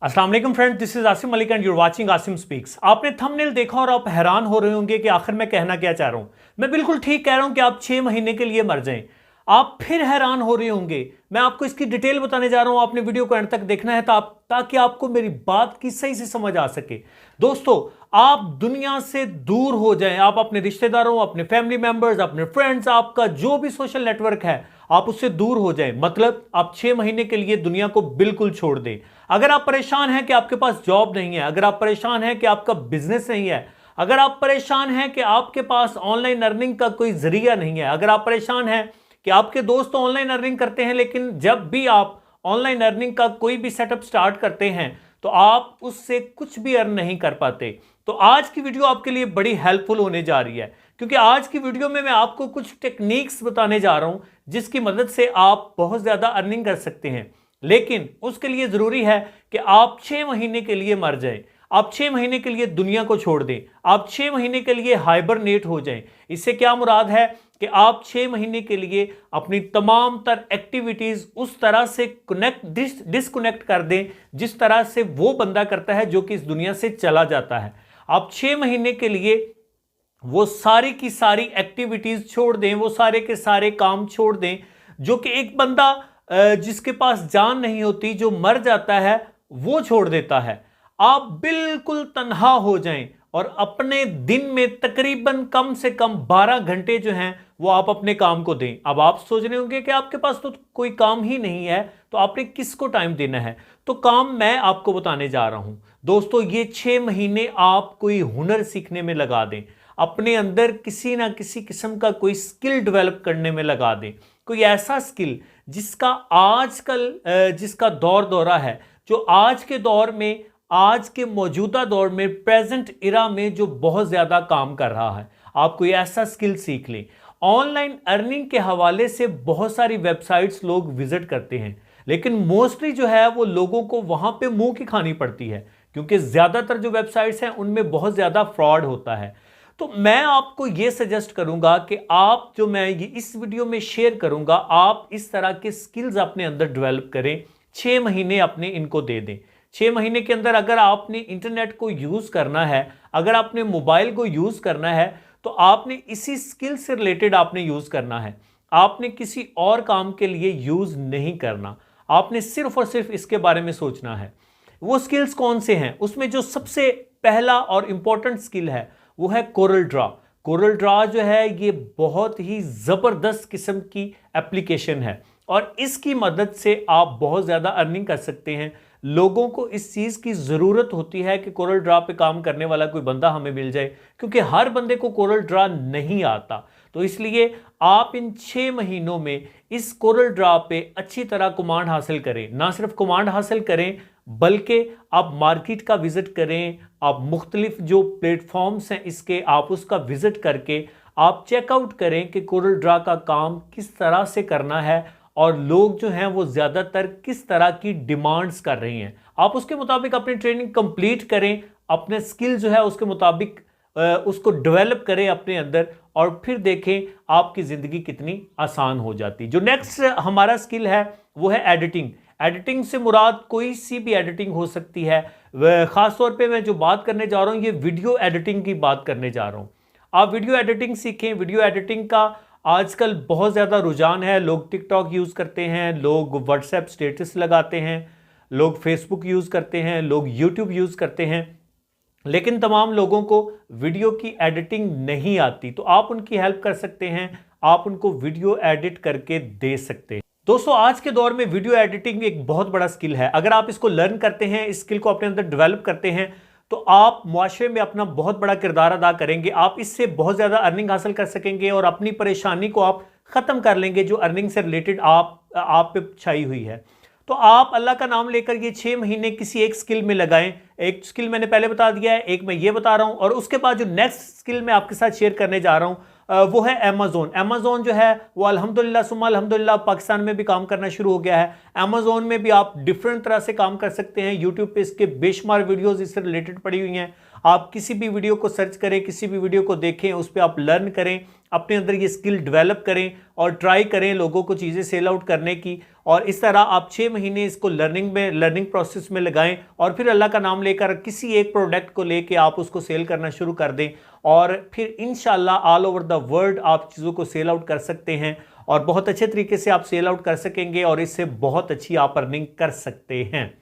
अस्सलाम वालेकुम friends, this is Asim Malik and your watching Asim speaks. आपने थंबनेल देखा और आप हैरान हो रहे होंगे कि आखिर मैं कहना क्या चाह रहा हूं। मैं बिल्कुल ठीक कह रहा हूं कि आप 6 महीने के लिए मर जाएं। आप फिर हैरान हो रहे होंगे। मैं आपको इसकी डिटेल बताने जा रहा हूं। आपने वीडियो को एंड तक देखना है ताकि आपको मेरी बात की सही से समझ आ सके। दोस्तों, आप दुनिया से दूर हो जाएं, आप अपने रिश्तेदारों, अपने फैमिली मेंबर्स, अपने फ्रेंड्स, आपका जो भी सोशल नेटवर्क है, आप उससे दूर हो जाएं। मतलब आप 6 महीने के लिए दुनिया को बिल्कुल छोड़ दें। अगर आप परेशान हैं कि आपके पास जॉब नहीं है, अगर आप परेशान हैं कि आपका बिजनेस नहीं है, अगर आप परेशान हैं कि आपके पास ऑनलाइन अर्निंग का कोई जरिया नहीं है, अगर आप परेशान हैं कि आपके दोस्त ऑनलाइन अर्निंग करते हैं लेकिन जब भी आप ऑनलाइन अर्निंग का कोई भी सेटअप स्टार्ट करते हैं तो आप उससे कुछ भी अर्न नहीं कर पाते, तो आज की वीडियो आपके लिए बड़ी हेल्पफुल होने जा रही है। क्योंकि आज की वीडियो में मैं आपको कुछ टेक्निक्स बताने जा रहा हूं जिसकी मदद से आप बहुत ज्यादा अर्निंग कर सकते हैं। लेकिन उसके लिए जरूरी है कि आप 6 महीने के लिए मर जाएं, आप 6 महीने के लिए दुनिया को छोड़ दें, आप 6 महीने के लिए हाइबरनेट हो जाएं। इससे क्या मुराद है कि आप 6 महीने के लिए अपनी तमाम तर एक्टिविटीज उस तरह से डिस्कनेक्ट कर दें जिस तरह से वो बंदा करता है जो कि इस दुनिया से चला जाता है। आप 6 महीने के लिए वो सारी की सारी एक्टिविटीज छोड़ दें, वो सारे के सारे काम छोड़ दें जो कि एक बंदा जिसके पास जान नहीं होती, जो मर जाता है, वो छोड़ देता है। आप बिल्कुल तन्हा हो जाएं और अपने दिन में तकरीबन कम से कम 12 घंटे जो हैं वो आप अपने काम को दें। अब आप सोच रहे होंगे कि आपके पास तो कोई काम ही नहीं है, तो आपने किसको टाइम देना है? तो काम मैं आपको बताने जा रहा हूं। दोस्तों, ये 6 महीने आप कोई हुनर सीखने में लगा दें, अपने अंदर किसी ना किसी किस्म का कोई स्किल डेवलप करने में लगा दें। कोई ऐसा स्किल जिसका आजकल जिसका दौर दौरा है, जो आज के दौर में, आज के मौजूदा दौर में, प्रेजेंट इरा में जो बहुत ज्यादा काम कर रहा है, आप कोई ऐसा स्किल सीख लें। ऑनलाइन अर्निंग के हवाले से बहुत सारी वेबसाइट्स लोग विजिट करते हैं, लेकिन मोस्टली जो है वो लोगों को वहां पे मुंह की खानी पड़ती है, क्योंकि ज्यादातर जो वेबसाइट्स हैं उनमें बहुत ज्यादा फ्रॉड होता है। तो मैं आपको यह सजेस्ट करूंगा कि आप जो मैं ये इस वीडियो में शेयर करूंगा, आप इस तरह के स्किल्स अपने अंदर डेवलप करें। 6 महीने अपने इनको दे दें। 6 महीने के अंदर अगर आपने इंटरनेट को यूज करना है, अगर आपने मोबाइल को यूज करना है, तो आपने इसी स्किल से रिलेटेड आपने यूज करना है। आपने किसी और काम के लिए यूज नहीं करना, आपने सिर्फ और सिर्फ इसके बारे में सोचना है। वो स्किल्स कौन से हैं? उसमें जो सबसे पहला और इंपॉर्टेंट स्किल है वो है कोरल ड्रॉ। कोरल ड्रॉ जो है ये बहुत ही जबरदस्त किस्म की एप्लीकेशन है और इसकी मदद से आप बहुत ज्यादा अर्निंग कर सकते हैं। लोगों को इस चीज की जरूरत होती है कि कोरल ड्रॉ पे काम करने वाला कोई बंदा हमें मिल जाए, क्योंकि हर बंदे को कोरल ड्रॉ नहीं आता। तो इसलिए आप इन 6 महीनों में इस कोरल ड्रॉ पे अच्छी तरह कमांड हासिल करें। ना सिर्फ कमांड हासिल करें बल्कि आप मार्केट का विजिट करें, आप मुख्तलिफ जो प्लेटफॉर्म्स हैं इसके, आप उसका विजिट करके आप चेकआउट करें कि कोरल ड्रॉ का काम किस तरह से करना है और लोग जो हैं वो ज़्यादातर किस तरह की डिमांड्स कर रही हैं। आप उसके मुताबिक अपनी ट्रेनिंग कंप्लीट करें, अपने स्किल जो है उसके मुताबिक उसको डेवलप करें अपने अंदर, और फिर देखें आपकी ज़िंदगी कितनी आसान हो जाती। जो नेक्स्ट हमारा स्किल है वो है एडिटिंग। एडिटिंग से मुराद कोई सी भी एडिटिंग हो सकती है। ख़ास तौर पे मैं जो बात करने जा रहा हूँ ये वीडियो एडिटिंग की बात करने जा रहा हूँ। आप वीडियो एडिटिंग सीखें। वीडियो एडिटिंग का आजकल बहुत ज़्यादा रुझान है। लोग टिकटॉक यूज़ करते हैं, लोग व्हाट्सएप स्टेटस लगाते हैं, लोग फेसबुक यूज़ करते हैं, लोग यूट्यूब यूज़ करते हैं, लेकिन तमाम लोगों को वीडियो की एडिटिंग नहीं आती। तो आप उनकी हेल्प कर सकते हैं, आप उनको वीडियो एडिट करके दे सकते हैं। दोस्तों, आज के दौर में वीडियो एडिटिंग एक बहुत बड़ा स्किल है। अगर आप इसको लर्न करते हैं, इस स्किल को अपने अंदर डेवलप करते हैं, तो आप मुआशरे में अपना बहुत बड़ा किरदार अदा करेंगे। आप इससे बहुत ज़्यादा अर्निंग हासिल कर सकेंगे और अपनी परेशानी को आप ख़त्म कर लेंगे जो अर्निंग से रिलेटेड आप पे छाई हुई है। तो आप अल्लाह का नाम लेकर ये 6 महीने किसी एक स्किल में लगाएं। एक स्किल मैंने पहले बता दिया है, एक मैं ये बता रहा हूं, और उसके बाद जो नेक्स्ट स्किल मैं आपके साथ शेयर करने जा रहा हूं वो है अमेज़न। अमेज़न जो है वो अल्हम्दुलिल्लाह सुम्मा अल्हम्दुलिल्लाह पाकिस्तान में भी काम करना शुरू हो गया है। अमेज़न में भी आप डिफरेंट तरह से काम कर सकते हैं। यूट्यूब पे इसके बेशुमार वीडियोस इससे रिलेटेड पड़ी हुई हैं। आप किसी भी वीडियो को सर्च करें, किसी भी वीडियो को देखें, उस पर आप लर्न करें, अपने अंदर ये स्किल डेवलप करें और ट्राई करें लोगों को चीज़ें सेल आउट करने की। और इस तरह आप 6 महीने इसको लर्निंग प्रोसेस में लगाएं और फिर अल्लाह का नाम लेकर किसी एक प्रोडक्ट को लेके आप उसको सेल करना शुरू कर दें और फिर इंशाल्लाह ऑल ओवर द वर्ल्ड आप चीज़ों को सेल आउट कर सकते हैं और बहुत अच्छे तरीके से आप सेल आउट कर सकेंगे और इससे बहुत अच्छी आप अर्निंग कर सकते हैं।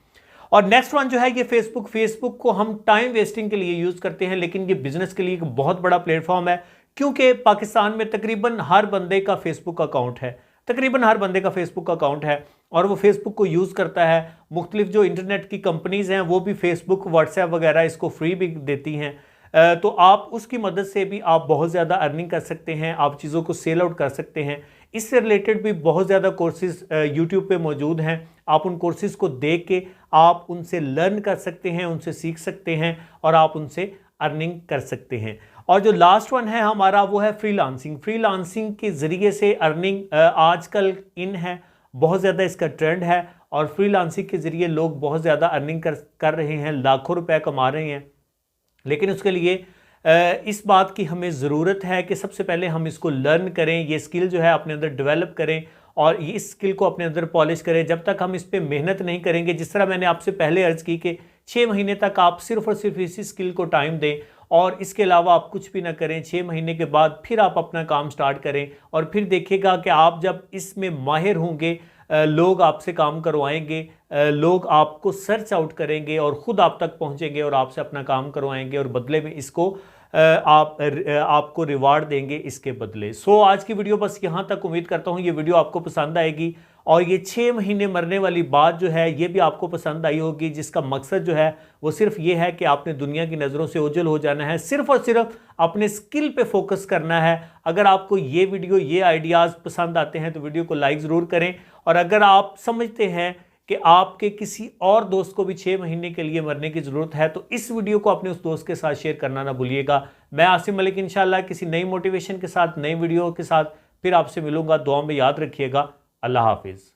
और नेक्स्ट वन जो है ये फेसबुक को हम टाइम वेस्टिंग के लिए यूज़ करते हैं, लेकिन ये बिजनेस के लिए एक बहुत बड़ा प्लेटफॉर्म है, क्योंकि पाकिस्तान में तकरीबन हर बंदे का फेसबुक अकाउंट है, तकरीबन हर बंदे का फेसबुक अकाउंट है और वो फेसबुक को यूज़ करता है। मुख्तलिफ जो इंटरनेट की कंपनीज़ हैं वो भी फेसबुक, व्हाट्सएप वगैरह इसको फ्री भी देती हैं, तो आप उसकी मदद से भी आप बहुत ज़्यादा अर्निंग कर सकते हैं, आप चीज़ों को सेल आउट कर सकते हैं। इससे रिलेटेड भी बहुत ज़्यादा कोर्सेज यूट्यूब पे मौजूद हैं, आप उन कोर्सेज़ को देख के आप उनसे लर्न कर सकते हैं, उनसे सीख सकते हैं और आप उनसे अर्निंग कर सकते हैं। और जो लास्ट वन है हमारा वो है फ्रीलांसिंग के ज़रिए से अर्निंग आजकल इन है, बहुत ज़्यादा इसका ट्रेंड है और फ्रीलांसिंग के ज़रिए लोग बहुत ज़्यादा अर्निंग कर रहे हैं, लाखों रुपए कमा रहे हैं। लेकिन उसके लिए इस बात की हमें ज़रूरत है कि सबसे पहले हम इसको लर्न करें, ये स्किल जो है अपने अंदर डेवलप करें और इस स्किल को अपने अंदर पॉलिश करें। जब तक हम इस पर मेहनत नहीं करेंगे, जिस तरह मैंने आपसे पहले अर्ज़ की कि 6 महीने तक आप सिर्फ और सिर्फ इसी स्किल को टाइम दें और इसके अलावा आप कुछ भी ना करें। 6 महीने के बाद फिर आप अपना काम स्टार्ट करें और फिर देखिएगा कि आप जब इसमें माहिर होंगे, लोग आपसे काम करवाएंगे, लोग आपको सर्च आउट करेंगे और ख़ुद आप तक पहुंचेंगे और आपसे अपना काम करवाएंगे और बदले में इसको आपको रिवार्ड देंगे इसके बदले। सो आज की वीडियो बस यहाँ तक। उम्मीद करता हूँ ये वीडियो आपको पसंद आएगी और ये 6 महीने मरने वाली बात जो है ये भी आपको पसंद आई होगी, जिसका मकसद जो है वो सिर्फ ये है कि आपने दुनिया की नज़रों से ओझल हो जाना है, सिर्फ और सिर्फ अपने स्किल पे फोकस करना है। अगर आपको ये वीडियो, ये आइडियाज़ पसंद आते हैं तो वीडियो को लाइक ज़रूर करें और अगर आप समझते हैं कि आपके किसी और दोस्त को भी 6 महीने के लिए मरने की ज़रूरत है तो इस वीडियो को अपने उस दोस्त के साथ शेयर करना ना भूलिएगा। मैं आसिम मलिक इंशाल्लाह किसी नई मोटिवेशन के साथ, नई वीडियो के साथ फिर आपसे मिलूंगा। दुआ में याद रखिएगा। अल्लाह हाफिज़।